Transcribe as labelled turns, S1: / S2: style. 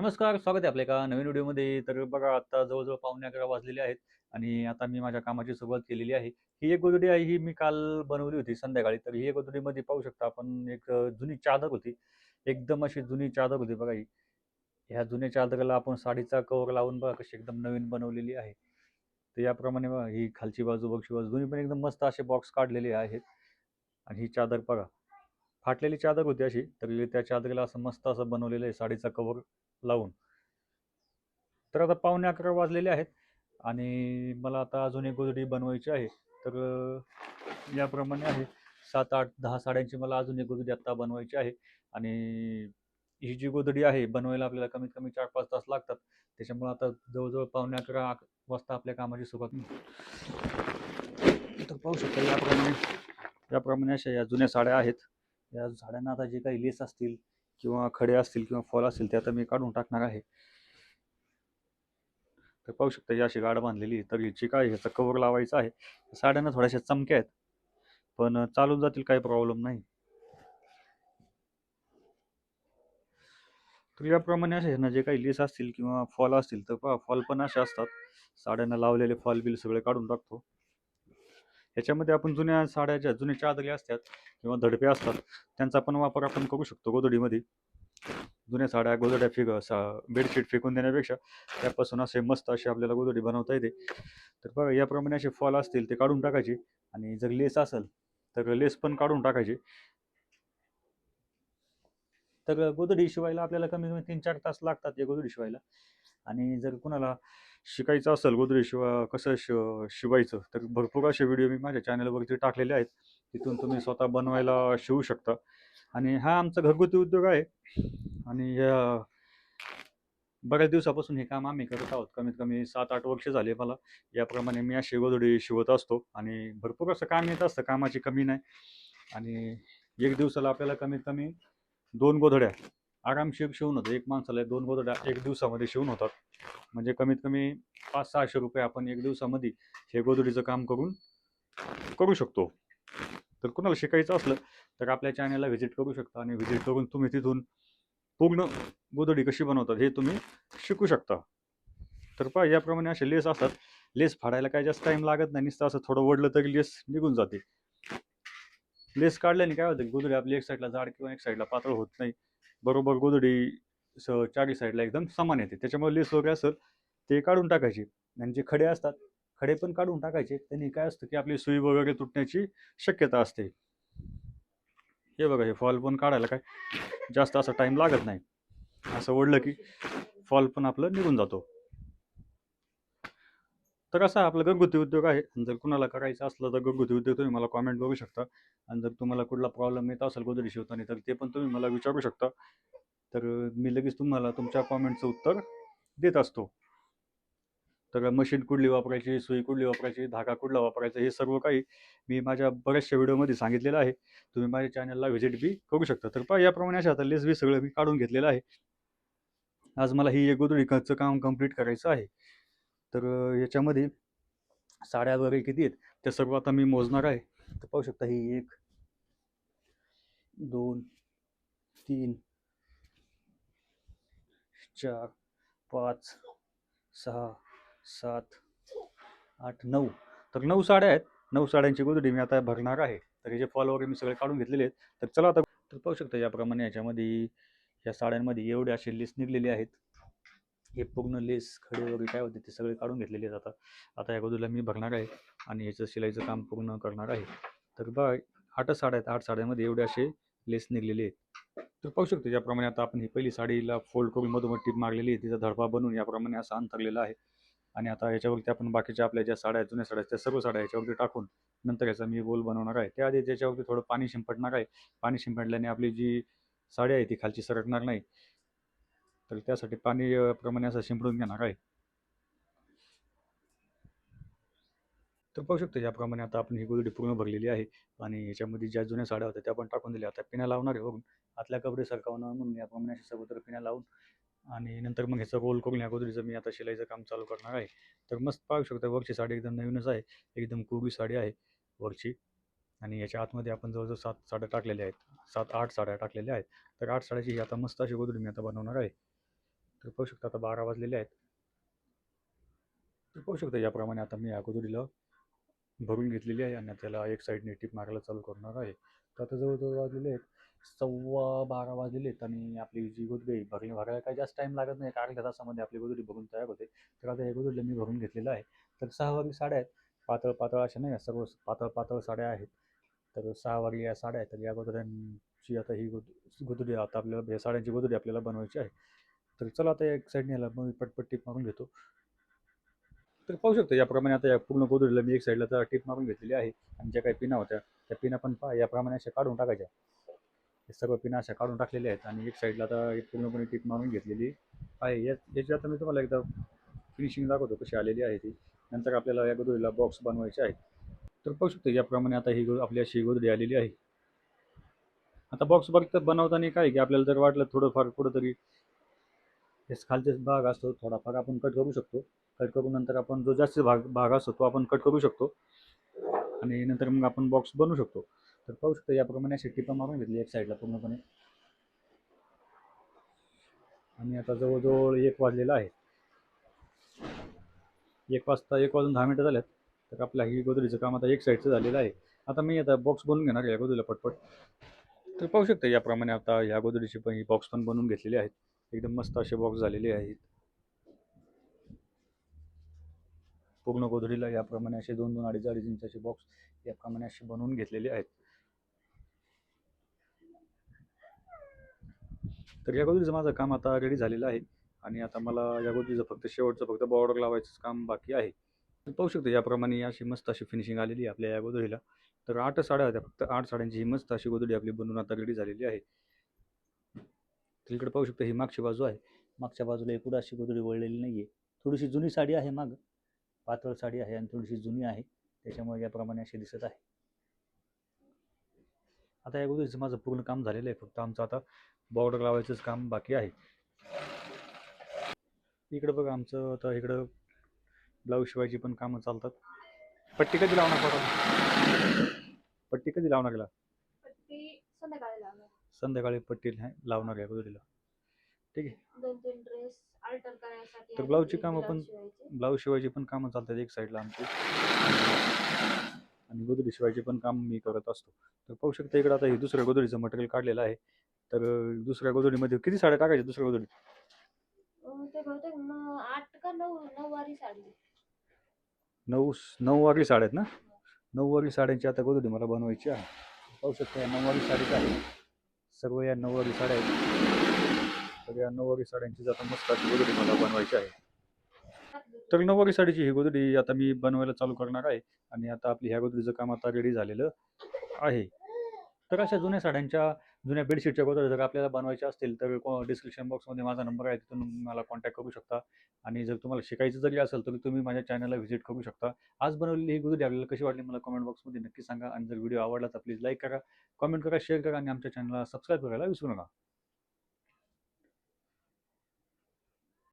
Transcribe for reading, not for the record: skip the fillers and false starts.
S1: नमस्कार, स्वागत आहे आपल्या एका नवीन व्हिडिओमध्ये. तर बघा, आता जवळ-जवळ पावणे 11 वाजलेले आहेत आणि आता मी माझ्या कामाची सुरुवात केलेली आहे. ही एक गोधडी आहे, ही मी काल बनवली होती संध्याकाळी. तर ही एक गोधडीमध्ये पाहू शकता आपण एक जुनी चादर होती. एकदम अशी जुनी चादर होती बघा ही. ह्या जुन्या चादरीला आपण साडीचा कव्हर लावून बघा कशी एकदम नवीन बनवलेली आहे. तर याप्रमाणे बघा ही खालची बाजू, वरची बाजू दोन्ही पण एकदम मस्त असे बॉक्स काढलेले आहेत आणि ही चादर बघा. फाटलेली चादर होती अशी, तर त्या चादरीला असं मस्त असं बनवलेलं आहे साडीचा कव्हर लावून. तर आता पावणे 11 वाजलेले आहेत आणि मला आता अजून एक गोधडी बनवायची आहे. तर याप्रमाणे आहे 7, 8, 10 साड्यांची मला अजून एक गोधडी आत्ता बनवायची आहे आणि ही जी गोधडी आहे बनवायला आपल्याला कमीत कमी 4-5 तास लागतात. त्याच्यामुळे आता जवळ-जवळ पावणे 11 वाजता आपल्या कामाची सुरुवात. तर पाहू शकता याप्रमाणे याप्रमाणे अशा या जुन्या साड्या आहेत. या साड्यांना आता जे काही लेस असतील किंवा खडे असतील किंवा फॉल असतील ते आता मी काढून टाकणार आहे. तर पाहू शकता ही अशी गाड बांधलेली आहे. तर हिची काय ह्याचा कव्हर लावायचा आहे. साड्यांना थोड्याशा चमक्या आहेत, पण चालून जातील, काही प्रॉब्लेम नाही. तर याप्रमाणे असे ना जे काही लेस असतील किंवा फॉल असतील तर पहा फॉल पण असे असतात. साड्यांना लावलेले फॉल बिल सगळे काढून टाकतो. ह्याच्यामध्ये आपण जुन्या साड्या ज्या जुन्या चादरी असतात किंवा धडपे असतात त्यांचा पण वापर आपण करू शकतो गोधडीमध्ये. जुन्या साड्या गोधड्या बेडशीट फेकून देण्यापेक्षा त्यापासून असे मस्त असे आपल्याला गोधडी बनवता येते. तर बघा याप्रमाणे असे फॉल असतील ते काढून टाकायचे आणि जर लेस असेल तर लेस पण काढून टाकायची. तर गोधडी शिवायला आपल्याला कमीत कमी 3-4 तास लागतात या गोधडी शिवायला. आणि जर कुणाला शिकायचं असेल गोधडी कसं शिवायचं तर भरपूर असे व्हिडिओ मी माझ्या चॅनलवरती टाकलेले आहेत. तिथून तुम्ही स्वतः बनवायला शिवू शकता. आणि हा आमचा घरगुती उद्योग आहे आणि बऱ्याच दिवसापासून हे काम आम्ही करत आहोत. कमीत कमी 7-8 वर्ष झाले मला. याप्रमाणे मी अशी गोधडी शिवत असतो आणि भरपूर असं काम येत असतं, कामाची कमी नाही. आणि एक दिवसाला आपल्याला कमीत कमी 2 गोधड्या आरामशीर शिवून होतं. एक माणसाला 2 गोधड्या 1 दिवसामध्ये शिवून होतात. म्हणजे कमीत कमी ₹500-600 आपण 1 दिवसामध्ये हे गोधडीचं काम करून करू शकतो. तर कुणाला शिकायचं असलं तर आपल्या चॅनलला व्हिजिट करू शकता आणि व्हिजिट करून तुम्ही तिथून पूर्ण गोधडी कशी बनवतात हे तुम्ही शिकू शकता. तर पहा याप्रमाणे असे लेस असतात. लेस फाडायला काही जास्त टाईम लागत नाही. नुसतं असं थोडं ओढलं तरी लेस निघून जाते. लेस काढल्याने काय होतं गोधडी आपली एक साईडला जाड किंवा एक साईडला पातळ होत नाही. बरोबर गोधडी चारही साईडला एकदम समान येते. त्याच्यामुळे लेस वगैरे असेल ते काढून टाकायचे आणि जे खडे असतात खडे पण काढून टाकायचे. त्यांनी काय असतं की आपली सुई वगैरे तुटण्याची शक्यता असते. हे बघा हे फॉल पण काढायला काय जास्त असा टाईम लागत नाही. असं ओढलं की फॉल पण आपलं निघून जातो. तर असा आपला घरगुती उद्योग आहे. जर कुणाला करायचं असलं तर घरगुती उद्योग तुम्ही मला कॉमेंट करू शकता. आणि जर तुम्हाला कुठला प्रॉब्लेम येत असेल गोधडी शिवताना तर ते पण तुम्ही मला विचारू शकता. तर मी लगेच तुम्हाला तुमच्या कॉमेंटचं उत्तर देत असतो. तर मशीन कुठली वापरायची, सुई कुठली वापरायची, धागा कुठला वापरायचा हे सर्व काही मी माझ्या बऱ्याचशा व्हिडिओमध्ये सांगितलेलं आहे. तुम्ही माझ्या चॅनलला व्हिजिट बी करू शकता. तर पहा याप्रमाणे अशा आता लेस बी सगळं मी काढून घेतलेलं आहे. आज मला ही एक गोधडीचं काम कंप्लीट करायचं आहे. तर याच्यामध्ये साड्या वगैरे किती आहेत त्या सर्व आता मी मोजणार आहे. तर पाहू शकता ही 1, 2, 3, 4, 5, 6, 7, 8, 9. तर 9 साड्या आहेत. 9 साड्यांची गोधडी मी आता भरणार आहे. तर हे फॉल वगैरे मी सगळे काढून घेतलेले आहेत. तर चला आता तर पाहू शकता याप्रमाणे याच्यामध्ये या साड्यांमध्ये एवढे असे लेस निघलेले आहेत. हे पूर्ण लेस खडे वगैरे काय होते ते सगळे काढून घेतलेले आहेत आता. आता या गोधडीला मी भरणार आहे आणि ह्याचं शिलाईचं काम पूर्ण करणार आहे. तर बघा 8च साड्या आहेत. 8 साड्यांमध्ये एवढे असे लेस निघलेले आहेत. तर पाहू शकतो याप्रमाणे आता आपण ही पहिली साडीला फोल्ड करून मधोमध टीप मारलेली आहे. तिचा धडपा बनवून याप्रमाणे असा अंथरलेला आहे. आणि आता याच्यावरती आपण बाकीच्या आपल्या ज्या साड्या आहेत, जुन्या साड्या आहेत, त्या सर्व साड्या याच्यावरती टाकून नंतर याचा मी रोल बनवणार आहे. त्याआधी त्याच्यावरती थोडं पाणी शिंपडणार आहे. पाणी शिंपडल्याने आपली जी साडी आहे ती खालची सरकणार नाही. तर त्यासाठी पाणी प्रमाणे असं शिंपडून घेणार आहे. तर पाहू शकतो याप्रमाणे आता आपण ही गोधडी पूर्ण भरलेली आहे आणि याच्यामध्ये ज्या जुन्या साड्या होत्या त्या पण टाकून दिल्या. आता पिण्या लावणार आहे बघून आतल्या कपडे सरकवणार म्हणून याप्रमाणे अशा सर्वत्र पिण्या लावून आणि नंतर मग ह्याचा रोल करून या गोधडीचं मी आता शिलाईचं काम चालू करणार आहे. तर मस्त पाहू शकता वरची साडी एकदम नवीनच आहे. एकदम कोरी साडी आहे वरची आणि याच्या आतमध्ये आपण जवळजवळ 7 साड्या टाकलेल्या आहेत. 7-8 साड्या टाकलेल्या आहेत. तर 8 साड्याची ही आता मस्त अशी गोधडी मी आता बनवणार आहे. तर पाहू शकता आता 12 वाजलेले आहेत. तर पाहू शकता याप्रमाणे आता मी या गोधडीला भरून घेतलेली आहे आणि त्याला एक साईडने टीप मारायला चालू करणार आहे. तर आता जवळ वाजलेले आहेत 12:15 वाजलेले आहेत आणि आपली जी गोधडी आहे भरायला काही जास्त टाईम लागत नाही. एक अर्ध्या तासामध्ये आपली गोधडी भरून तयार होते. तर आता या गोधडीला मी भरून घेतलेलं आहे. तर 6 वारली साड्या आहेत. पातळ पातळ अशा नाही, सर्व पातळ पातळ साड्या आहेत. तर 6 वारली या साड्या आहेत. तर या गोधड्यांची आता ही गोधडी आता आपल्याला या साड्यांची गोधडी आपल्याला बनवायची आहे. तर चला आता एक साईडने याला मी पटपट टीप मारून घेतो. तर पाहू शकतो याप्रमाणे आता या पूर्ण गोधडीला मी एक साईडला तर टीप मारून घेतलेली आहे आणि ज्या काही पिना होत्या त्या पिना पण पहा याप्रमाणे अशा काढून टाकायच्या. हे सर्व पिना अशा काढून टाकलेल्या आहेत आणि एक साईडला आता एक पूर्णपणे टीप मारून घेतलेली आहे. याची आता मी तुम्हाला एकदा फिनिशिंग दाखवतो कशी आलेली आहे ती. नंतर आपल्याला या गोधडीला बॉक्स बनवायचे आहे. तर पाहू शकतो याप्रमाणे आता ही आपली अशी गोधडी आलेली आहे. आता बॉक्स बनवताना काय की आपल्याला जर वाटलं थोडंफार कुठंतरी खालचे भाग असतो थोडाफार आपण कट करू शकतो. कट करून नंतर आपण जो जास्त भाग असतो तो आपण कट करू शकतो आणि नंतर मग आपण बॉक्स बनवू शकतो. तर पाहू शकतो याप्रमाणे अशी टिपा मारून घेतली एक साईडला पूर्णपणे आणि आता जवळजवळ 1 वाजलेला आहे. 1 वाजून 10 मिनिटं झाल्यात. तर आपल्या ही गोदरीचं काम आता एक साईडचं झालेलं आहे. आता मी आता बॉक्स बनवून घेणार या गोदरीला पटपट. तर पाहू शकता याप्रमाणे आता ह्या गोदरीचे पण ही बॉक्स पण बनवून घेतलेले आहेत. एकदम मस्त असे बॉक्स झालेले आहेत. पूर्ण गोधडीला याप्रमाणे असे 2-2, 2.5-2.5 इंचाचे बॉक्स याप्रमाणे असे बनवून घेतलेले आहेत. तर या गोदडीचं माझं काम आता रेडी झालेलं आहे आणि आता मला या गोदडीचं फक्त बॉर्डर लावायचं काम बाकी आहे. तर पाहू शकतो याप्रमाणे अशी मस्त अशी फिनिशिंग आलेली आहे आपल्या या गोदडीला. तर 8 साड्या होत्या, फक्त 8 साड्यांची ही मस्त अशी गोदडी आपली बनवून आता रेडी झालेली आहे. तर इकडे पाहू शकता ही मागची बाजू आहे. मागच्या बाजूला पुढे अशी गोदडी वळलेली नाही आहे. थोडीशी जुनी साडी आहे माग. पातळ साडी आहे आणि थोडीशी जुनी आहे. त्याच्यामुळे याप्रमाणे अशी दिसत आहे. आता या गोदडीचं माझं पूर्ण काम झालेलं आहे. फक्त आमचं आता बॉर्डर लावायचंच काम बाकी आहे. इकडं बघा आमचं आता इकडं ब्लाऊज शिवायची पण कामं चालतात. पट्टी कधी लावणार पडा? पट्टी कधी लावणार याला?
S2: पट्टी संध्याकाळी लावणार.
S1: संध्याकाळी पट्टी लावणार आहे गोदडीला. ठीक आहे.
S2: 2-3 ड्रेस अल्टर करायसाठी
S1: तर ब्लाऊजची कामं पण ब्लाऊज शिवायची पण कामं चालतात एक साईडला आमची आणि गोदडी शिवायची पण काम मी करत असतो. तर पाहू शकता इकडं आता हे दुसऱ्या गोदडीचं मटेरियल काढलेलं आहे. तर दुसऱ्या गोदडीमध्ये किती साड्या टाकायच्या दुसऱ्या गोदडीत?
S2: ते बहुतेक 8 का 9 वारी साडी.
S1: 9 वारली साड्या आहेत ना? 9 वारली साड्यांची आता गोदडी मला बनवायची आहे. पाहू शकता या 9 वारली साडीच आहे. सर्व या 9 वारली साड्या आहेत. तर या 9 वारली साड्यांची आता मस्त अशी गोदडी मला बनवायची आहे. तर 9 वारली साडीची ही गोदडी आता मी बनवायला चालू करणार आहे आणि आता आपली ह्या गोदडीचं काम आता रेडी झालेलं आहे. तर अशा जुन्या साड्यांच्या, जुन्या बेडशीटच्या गोदड्या जर आपल्याला बनवायच्या असतील तर डिस्क्रिप्शन बॉक्समध्ये माझा नंबर आहे, तिथून मला कॉन्टॅक्ट करू शकता आणि जर तुम्हाला शिकायचं जरी असेल तर तुम्ही माझ्या चॅनलला व्हिजिट करू शकता. आज बनवलेली ही गोदडी आपल्याला कशी वाटली मला कमेंट बॉक्समध्ये नक्की सांगा आणि जर व्हिडिओ आवडला तर प्लीज लाईक करा, कमेंट करा, शेअर करा आणि आमच्या चॅनलला सबस्क्राईब करायला विसरू नका.